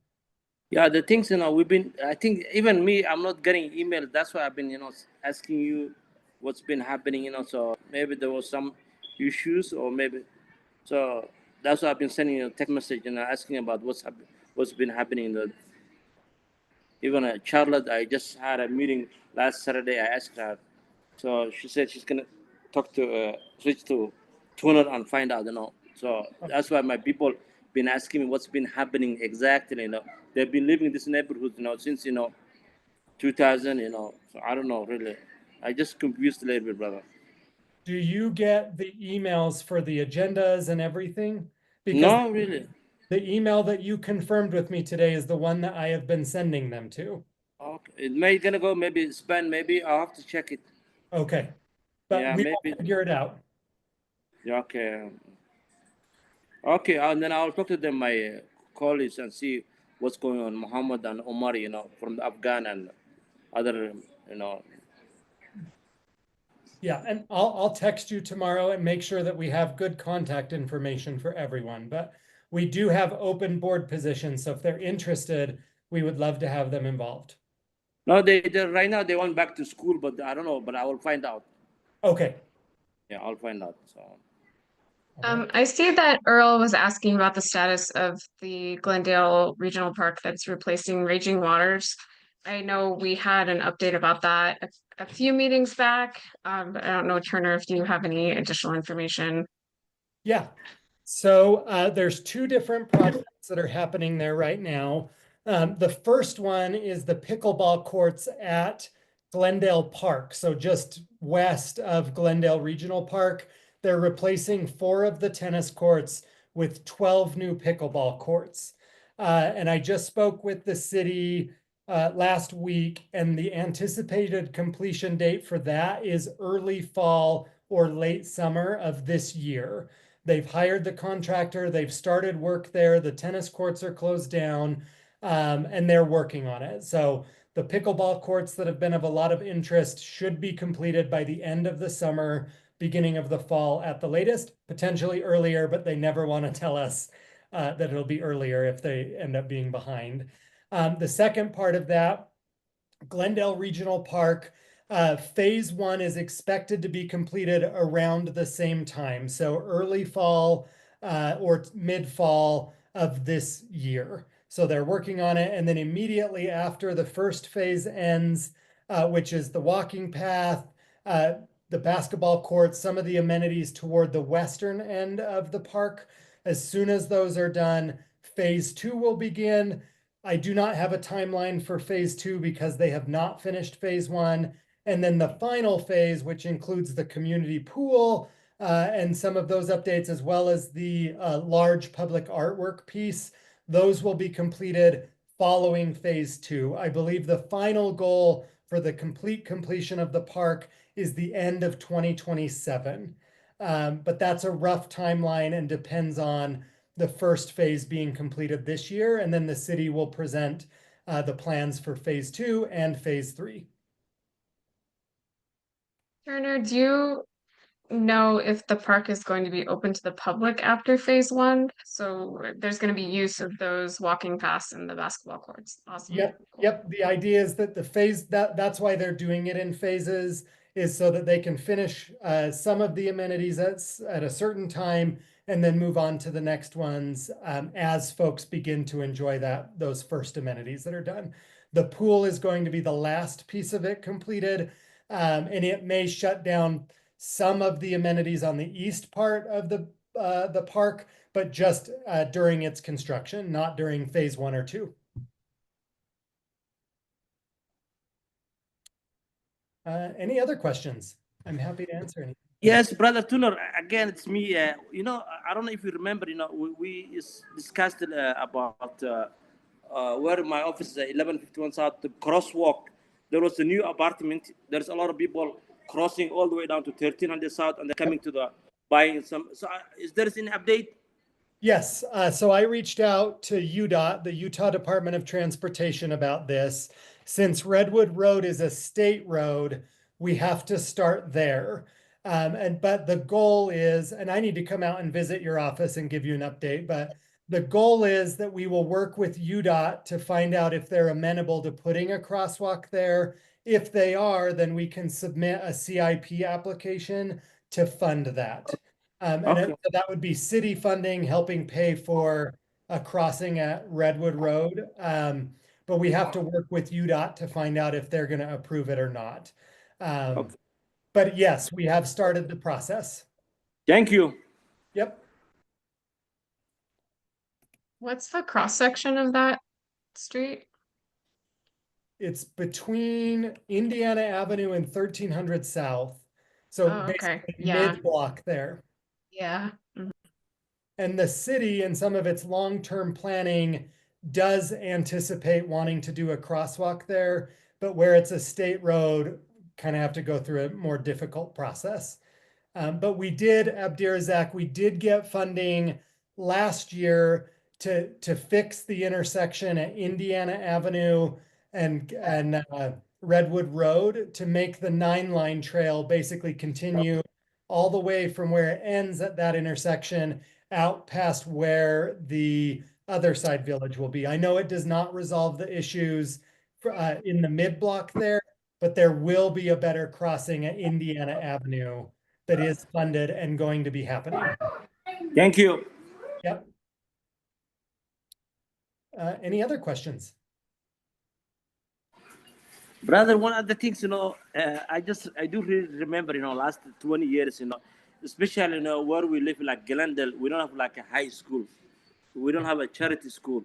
Yeah, the things, I think even me, I'm not getting email. That's why I've been, asking you what's been happening, so maybe there was some issues or maybe, so that's why I've been sending you a text message, asking about what's been happening. Even Charlotte, I just had a meeting last Saturday. I asked her, so she said she's gonna talk to switch to Tuner and find out, So that's why my people been asking me what's been happening exactly. They've been living in this neighborhood, since 2000. So I don't know really. I just confused a little bit, brother. Do you get the emails for the agendas and everything? Because No, really. The email that you confirmed with me today is the one that I have been sending them to. Okay, it may gonna go maybe spam. Maybe I'll have to check it. Okay, but Yeah, we maybe. will figure it out. Yeah, okay. Okay, and then I'll talk to them, my colleagues, and see what's going on. Muhammad and Omar, from the Afghan and other, Yeah, and I'll text you tomorrow and make sure that we have good contact information for everyone. But we do have open board positions, so if they're interested, we would love to have them involved. No, they right now they went back to school, but I don't know. But I will find out. Okay. Yeah, I'll find out. So. All right. I see that Earl was asking about the status of the Glendale Regional Park that's replacing Raging Waters. I know we had an update about that a few meetings back. But I don't know, Turner, if you have any additional information. Yeah. So there's two different projects that are happening there right now. The first one is the pickleball courts at Glendale Park. So just west of Glendale Regional Park, they're replacing 4 of the tennis courts with 12 new pickleball courts. And I just spoke with the city last week, and the anticipated completion date for that is early fall or late summer of this year. They've hired the contractor, they've started work there, the tennis courts are closed down, and they're working on it. So the pickleball courts that have been of a lot of interest should be completed by the end of the summer, beginning of the fall at the latest, potentially earlier, but they never want to tell us that it'll be earlier if they end up being behind. The second part of that, Glendale Regional Park, phase 1 is expected to be completed around the same time. So early fall or mid fall of this year. So they're working on it. And then immediately after the first phase ends, which is the walking path, the basketball courts, some of the amenities toward the western end of the park, as soon as those are done, phase 2 will begin. I do not have a timeline for phase 2 because they have not finished phase 1. And then the final phase, which includes the community pool and some of those updates, as well as the large public artwork piece, those will be completed following phase 2. I believe the final goal for the completion of the park is the end of 2027. But that's a rough timeline and depends on the first phase being completed this year, and then the city will present the plans for phase 2 and phase 3. Turner, do you know if the park is going to be open to the public after phase 1? So there's going to be use of those walking paths in the basketball courts. Awesome. Yep, Cool. yep. The idea is that the phase that's why they're doing it in phases, is so that they can finish some of the amenities at a certain time and then move on to the next ones as folks begin to enjoy those first amenities that are done. The pool is going to be the last piece of it completed, and it may shut down some of the amenities on the east part of the park, but just during its construction, not during phase 1 or 2. Any other questions? I'm happy to answer any. Yes, Brother Tuner, again, it's me. I don't know if you remember, we discussed about where my office is, 1151 South, the crosswalk. There was a new apartment. There's a lot of people crossing all the way down to 1300 South, and they're coming to the buying some. So is there any update? Yes, so I reached out to UDOT, the Utah Department of Transportation, about this. Since Redwood Road is a state road, we have to start there. But the goal is, and I need to come out and visit your office and give you an update, but the goal is that we will work with UDOT to find out if they're amenable to putting a crosswalk there. If they are, then we can submit a CIP application to fund that. Okay. That would be city funding helping pay for a crossing at Redwood Road. But we have to work with UDOT to find out if they're going to approve it or not. Okay. But yes, we have started the process. Thank you. Yep. What's the cross section of that street? It's between Indiana Avenue and 1300 South. So Oh, okay. basically Yeah. mid-block there. Yeah. Mhm. And the city in some of its long-term planning does anticipate wanting to do a crosswalk there, but where it's a state road, kind of have to go through a more difficult process. But we did, Abdirazak, we did get funding last year to fix the intersection at Indiana Avenue and Redwood Road to make the 9-line trail basically continue all the way from where it ends at that intersection out past where the other side village will be. I know it does not resolve the issues in the mid block there, but there will be a better crossing at Indiana Avenue that is funded and going to be happening. Thank you. Yep. Any other questions? Brother, one of the things, I do really remember, last 20 years, especially, where we live, like Glendale, we don't have like a high school. We don't have a charity school.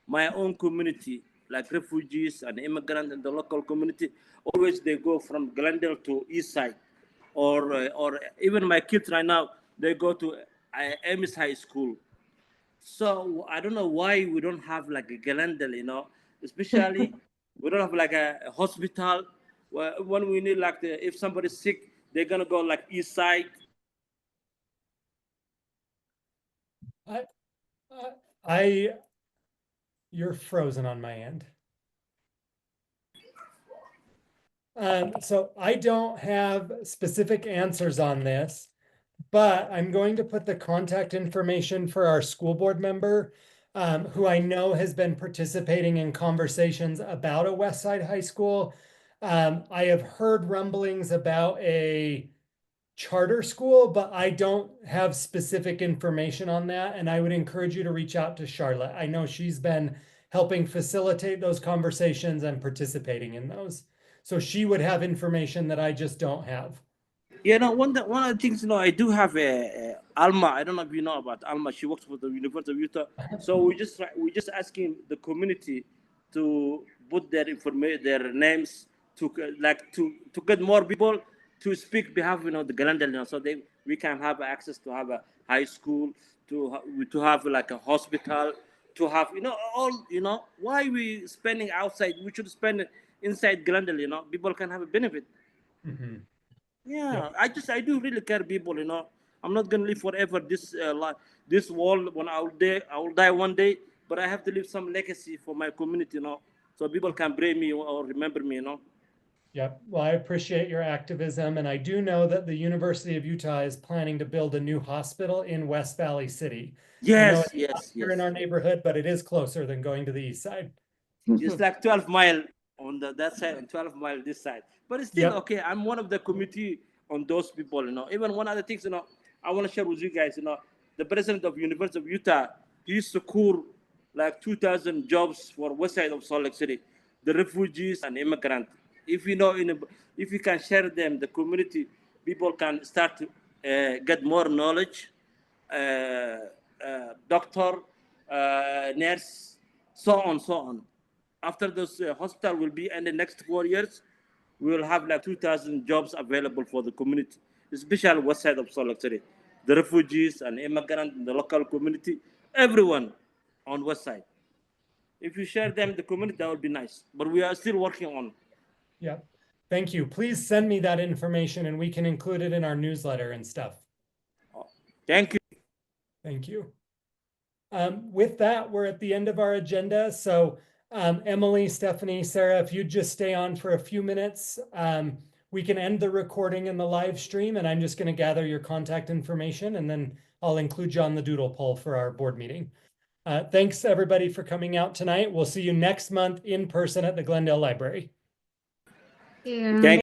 My own community, like refugees and immigrants in the local community, always they go from Glendale to East Side, or even my kids right now, they go to Ames High School. So I don't know why we don't have like a Glendale, especially we don't have like a hospital. When we need like if somebody's sick, they're gonna go like East Side. You're frozen on my end. So I don't have specific answers on this, but I'm going to put the contact information for our school board member, who I know has been participating in conversations about a West Side High School. I have heard rumblings about a charter school, but I don't have specific information on that. And I would encourage you to reach out to Charlotte. I know she's been helping facilitate those conversations and participating in those. So she would have information that I just don't have. One of the things, I do have a Alma. I don't know if you know about Alma. She works for the University of Utah. So we just asking the community to put their information, their names, to get more people to speak behalf, the Glendale, so we can have access to have a high school, to have like a hospital, to have, all, why we spending outside? We should spend it inside Glendale. People can have a benefit. Mm-hmm. Yeah, I do really care people, I'm not gonna live forever this world. When I will die one day, but I have to leave some legacy for my community, so people can bring me or remember me, Yep. Well, I appreciate your activism, and I do know that the University of Utah is planning to build a new hospital in West Valley City. I know Yes, it's not yes, here in our yes. neighborhood, but it is closer than going to the east side. It's like 12 mile on that side and 12 mile this side. But it's still Yep. okay. I'm one of the committee on those people, Even one other things, I want to share with you guys, the president of University of Utah, he secured like 2,000 jobs for west side of Salt Lake City, the refugees and immigrants. If if you can share them, the community, people can start to get more knowledge, doctor, nurse, so on. After this hospital will be in the next 4 years, we will have like 2,000 jobs available for the community, especially west side of Salt Lake City, the refugees and immigrants in the local community, everyone on west side. If you share them the community, that would be nice. But we are still working on. Yep. Thank you. Please send me that information and we can include it in our newsletter and stuff. Thank you. Thank you. With that, we're at the end of our agenda. So Emily, Stephanie, Sarah, if you'd just stay on for a few minutes, we can end the recording and the live stream, and I'm just going to gather your contact information, and then I'll include you on the doodle poll for our board meeting. Thanks everybody for coming out tonight. We'll see you next month in person at the Glendale Library. Yeah. Thank